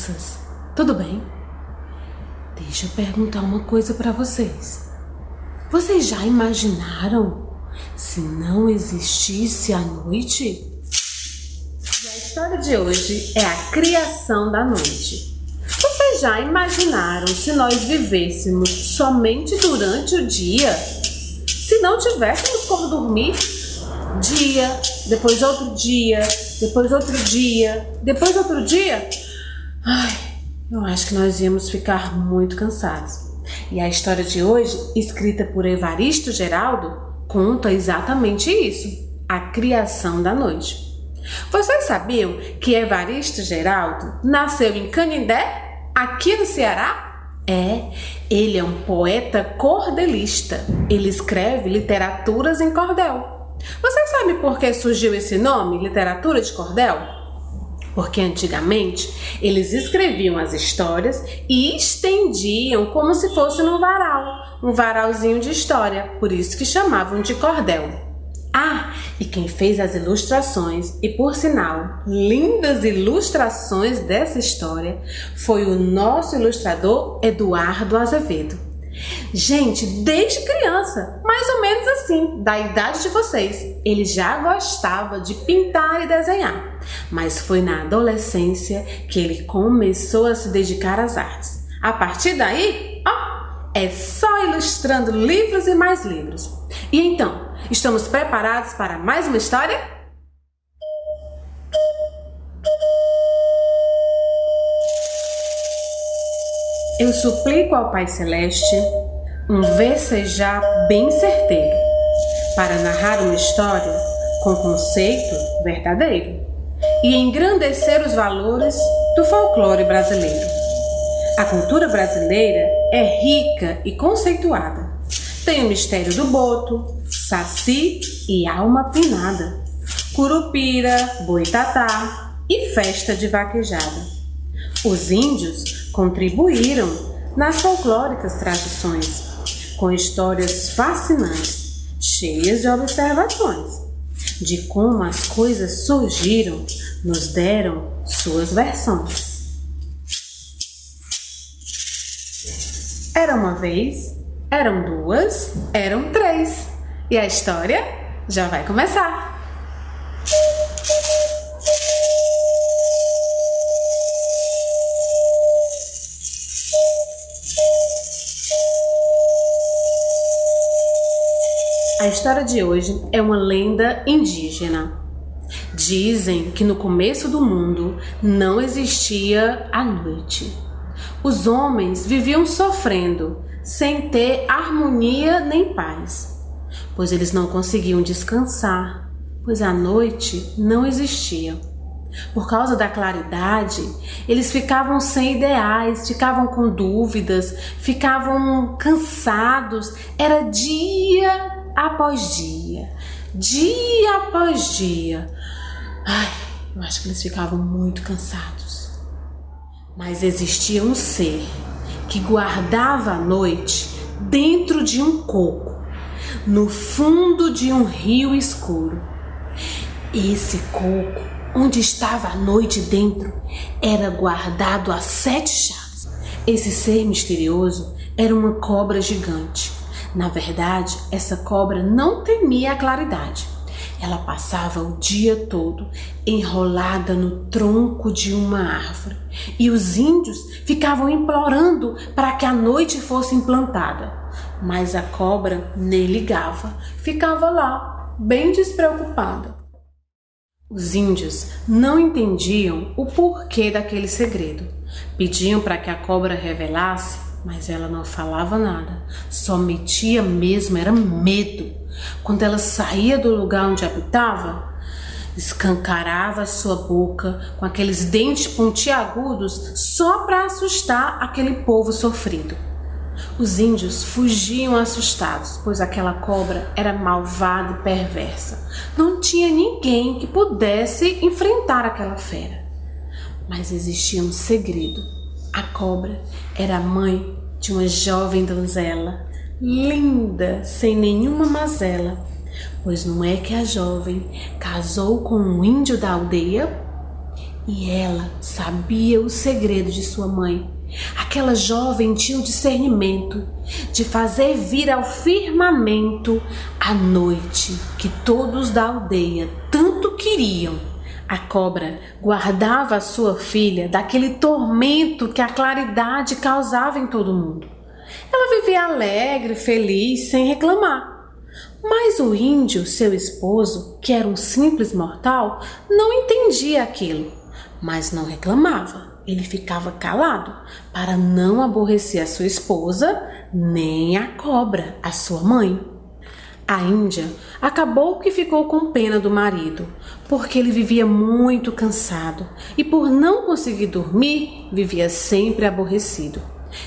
crianças, tudo bem? Deixa eu perguntar uma coisa para vocês. Vocês já imaginaram se não existisse a noite? E a história de hoje é a criação da noite. Vocês já imaginaram se nós vivêssemos somente durante o dia? Se não tivéssemos como dormir? Dia, depois outro dia, depois outro dia, depois outro dia? Ai, eu acho que nós íamos ficar muito cansados. E a história de hoje, escrita por Evaristo Geraldo, conta exatamente isso, a criação da noite. Vocês sabiam que Evaristo Geraldo nasceu em Canindé, aqui no Ceará? Ele é um poeta cordelista. Ele escreve literaturas em cordel. Você sabe por que surgiu esse nome, literatura de cordel? Porque antigamente eles escreviam as histórias e estendiam como se fosse num varal, um varalzinho de história, por isso que chamavam de cordel. E quem fez as ilustrações, e por sinal, lindas ilustrações dessa história, foi o nosso ilustrador Eduardo Azevedo. Gente, desde criança, mais ou menos assim, da idade de vocês, ele já gostava de pintar e desenhar. Mas foi na adolescência que ele começou a se dedicar às artes. A partir daí, é só ilustrando livros e mais livros. E então, estamos preparados para mais uma história? Eu suplico ao Pai Celeste um versejar bem certeiro para narrar uma história com conceito verdadeiro e engrandecer os valores do folclore brasileiro. A cultura brasileira é rica e conceituada. Tem o mistério do boto, saci e alma pinada, curupira, boitatá e festa de vaquejada. Os índios contribuíram nas folclóricas tradições, com histórias fascinantes, cheias de observações, de como as coisas surgiram, nos deram suas versões. Era uma vez, eram duas, eram três, e a história já vai começar. A história de hoje é uma lenda indígena. Dizem que no começo do mundo não existia a noite. Os homens viviam sofrendo, sem ter harmonia nem paz, pois eles não conseguiam descansar, pois a noite não existia. Por causa da claridade, eles ficavam sem ideais, ficavam com dúvidas, ficavam cansados. Era dia após dia, dia após dia. Eu acho que eles ficavam muito cansados. Mas existia um ser que guardava a noite dentro de um coco, no fundo de um rio escuro. Esse coco, onde estava a noite dentro, era guardado a 7 chaves. Esse ser misterioso era uma cobra gigante. Na verdade, essa cobra não temia a claridade. Ela passava o dia todo enrolada no tronco de uma árvore. E os índios ficavam implorando para que a noite fosse implantada. Mas a cobra nem ligava, ficava lá, bem despreocupada. Os índios não entendiam o porquê daquele segredo. Pediam para que a cobra revelasse, mas ela não falava nada, só metia mesmo, era medo. Quando ela saía do lugar onde habitava, escancarava sua boca com aqueles dentes pontiagudos só para assustar aquele povo sofrido. Os índios fugiam assustados, pois aquela cobra era malvada e perversa. Não tinha ninguém que pudesse enfrentar aquela fera. Mas existia um segredo. A cobra era a mãe de uma jovem donzela, linda, sem nenhuma mazela. Pois não é que a jovem casou com um índio da aldeia? E ela sabia o segredo de sua mãe. Aquela jovem tinha o discernimento de fazer vir ao firmamento a noite que todos da aldeia tanto queriam. A cobra guardava a sua filha daquele tormento que a claridade causava em todo mundo. Ela vivia alegre, feliz, sem reclamar. Mas o índio, seu esposo, que era um simples mortal, não entendia aquilo, mas não reclamava. Ele ficava calado para não aborrecer a sua esposa, nem a cobra, a sua mãe. A Índia acabou que ficou com pena do marido, porque ele vivia muito cansado e por não conseguir dormir, vivia sempre aborrecido.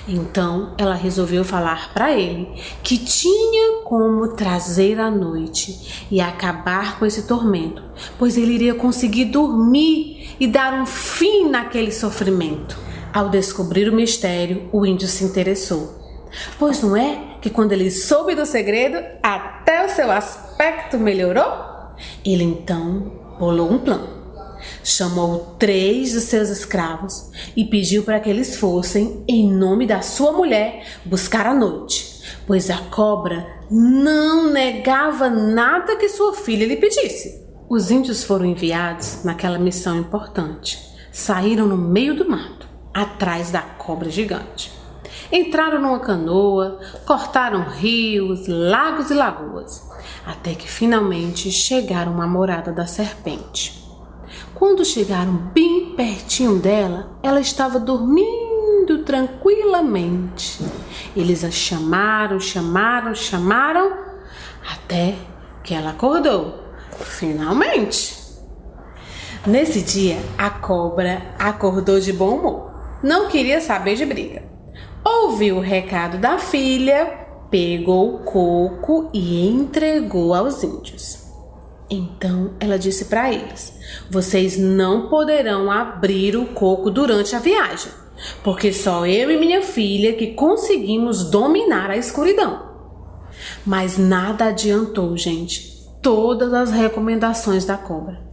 Então ela resolveu falar para ele que tinha como trazer a noite e acabar com esse tormento, pois ele iria conseguir dormir e dar um fim naquele sofrimento. Ao descobrir o mistério, o índio se interessou, pois não é que quando ele soube do segredo, até o seu aspecto melhorou? Ele então bolou um plano. Chamou 3 de seus escravos e pediu para que eles fossem, em nome da sua mulher, buscar a noite, pois a cobra não negava nada que sua filha lhe pedisse. Os índios foram enviados naquela missão importante. Saíram no meio do mato, atrás da cobra gigante. Entraram numa canoa, cortaram rios, lagos e lagoas, até que finalmente chegaram à morada da serpente. Quando chegaram bem pertinho dela, ela estava dormindo tranquilamente. Eles a chamaram, até que ela acordou, finalmente. Nesse dia, a cobra acordou de bom humor. Não queria saber de briga. Ouviu o recado da filha, pegou o coco e entregou aos índios. Então ela disse para eles: vocês não poderão abrir o coco durante a viagem, porque só eu e minha filha que conseguimos dominar a escuridão. Mas nada adiantou, gente, todas as recomendações da cobra.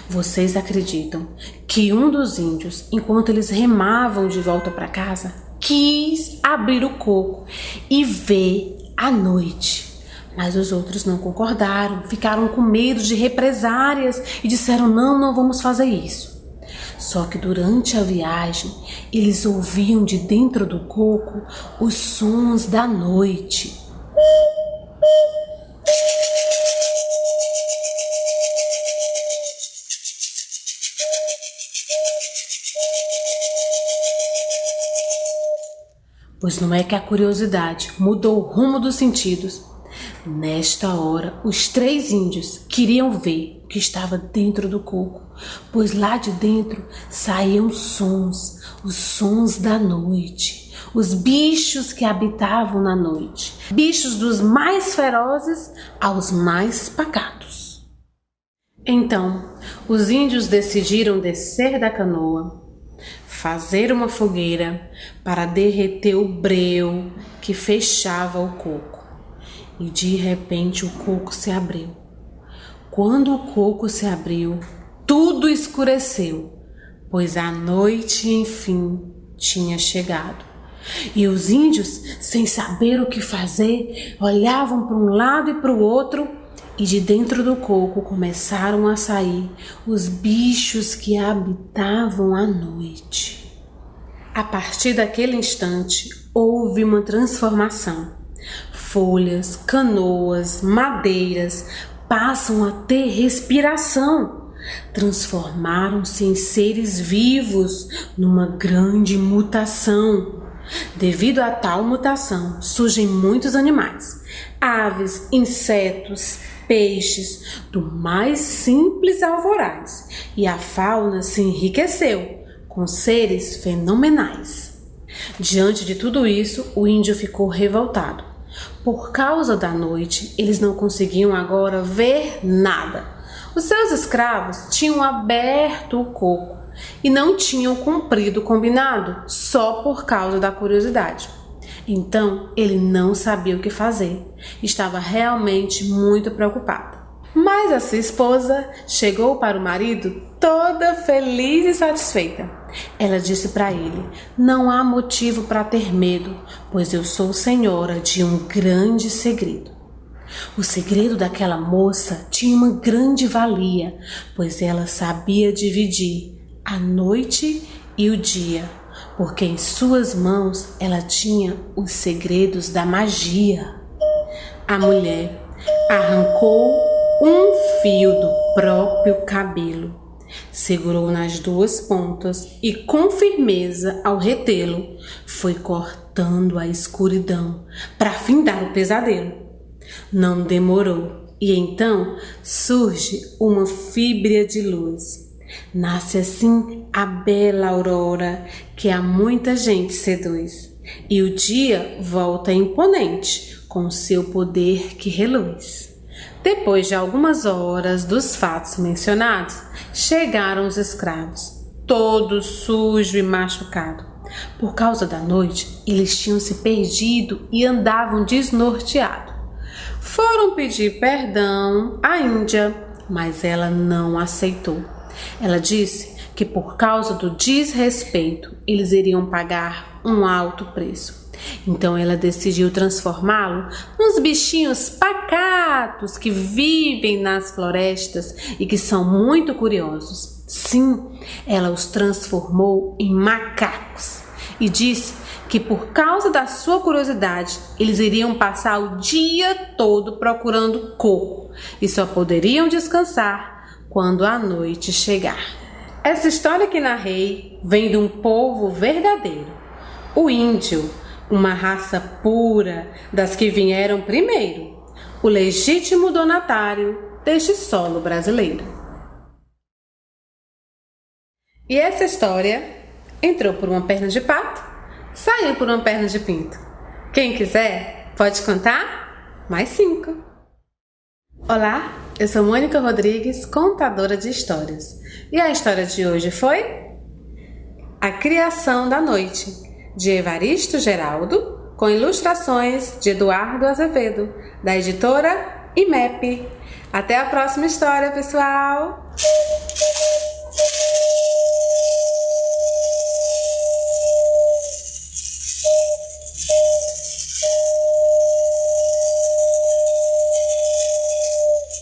Vocês acreditam que um dos índios, enquanto eles remavam de volta para casa, quis abrir o coco e ver a noite? Mas os outros não concordaram, ficaram com medo de represárias e disseram: não vamos fazer isso. Só que durante a viagem, eles ouviam de dentro do coco os sons da noite. Pois não é que a curiosidade mudou o rumo dos sentidos. Nesta hora, os 3 índios queriam ver o que estava dentro do coco, pois lá de dentro saíam sons, os sons da noite, os bichos que habitavam na noite, bichos dos mais ferozes aos mais pacatos. Então, os índios decidiram descer da canoa, fazer uma fogueira para derreter o breu que fechava o coco. E de repente o coco se abriu. Quando o coco se abriu, tudo escureceu, pois a noite, enfim, tinha chegado. E os índios, sem saber o que fazer, olhavam para um lado e para o outro, e de dentro do coco começaram a sair os bichos que habitavam a noite. A partir daquele instante, houve uma transformação. Folhas, canoas, madeiras passam a ter respiração. Transformaram-se em seres vivos numa grande mutação. Devido a tal mutação, surgem muitos animais, aves, insetos, peixes, do mais simples ao voraz, e a fauna se enriqueceu com seres fenomenais. Diante de tudo isso, o índio ficou revoltado. Por causa da noite, eles não conseguiam agora ver nada. Os seus escravos tinham aberto o coco e não tinham cumprido o combinado só por causa da curiosidade. Então, ele não sabia o que fazer. Estava realmente muito preocupado. Mas a sua esposa chegou para o marido toda feliz e satisfeita. Ela disse para ele: não há motivo para ter medo, pois eu sou senhora de um grande segredo. O segredo daquela moça tinha uma grande valia, pois ela sabia dividir a noite e o dia, porque em suas mãos ela tinha os segredos da magia. A mulher arrancou um fio do próprio cabelo, segurou nas duas pontas e, com firmeza, ao retê-lo, foi cortando a escuridão para findar o pesadelo. Não demorou, e então surge uma fíbria de luz. Nasce assim a bela aurora que a muita gente seduz, e o dia volta imponente com seu poder que reluz. Depois de algumas horas dos fatos mencionados, chegaram os escravos, todos sujos e machucados. Por causa da noite, eles tinham se perdido e andavam desnorteados. Foram pedir perdão à Índia, mas ela não aceitou. Ela disse que por causa do desrespeito, eles iriam pagar um alto preço. Então ela decidiu transformá-lo nos bichinhos pacatos que vivem nas florestas e que são muito curiosos. Sim, ela os transformou em macacos e disse que por causa da sua curiosidade, eles iriam passar o dia todo procurando coco e só poderiam descansar quando a noite chegar. Essa história que narrei vem de um povo verdadeiro, o índio, uma raça pura das que vieram primeiro, o legítimo donatário deste solo brasileiro. E essa história entrou por uma perna de pato, saiu por uma perna de pinto. Quem quiser, pode contar mais 5. Olá, eu sou Mônica Rodrigues, contadora de histórias. E a história de hoje foi A Criação da Noite, de Evaristo Geraldo, com ilustrações de Eduardo Azevedo, da editora IMEP. Até a próxima história, pessoal!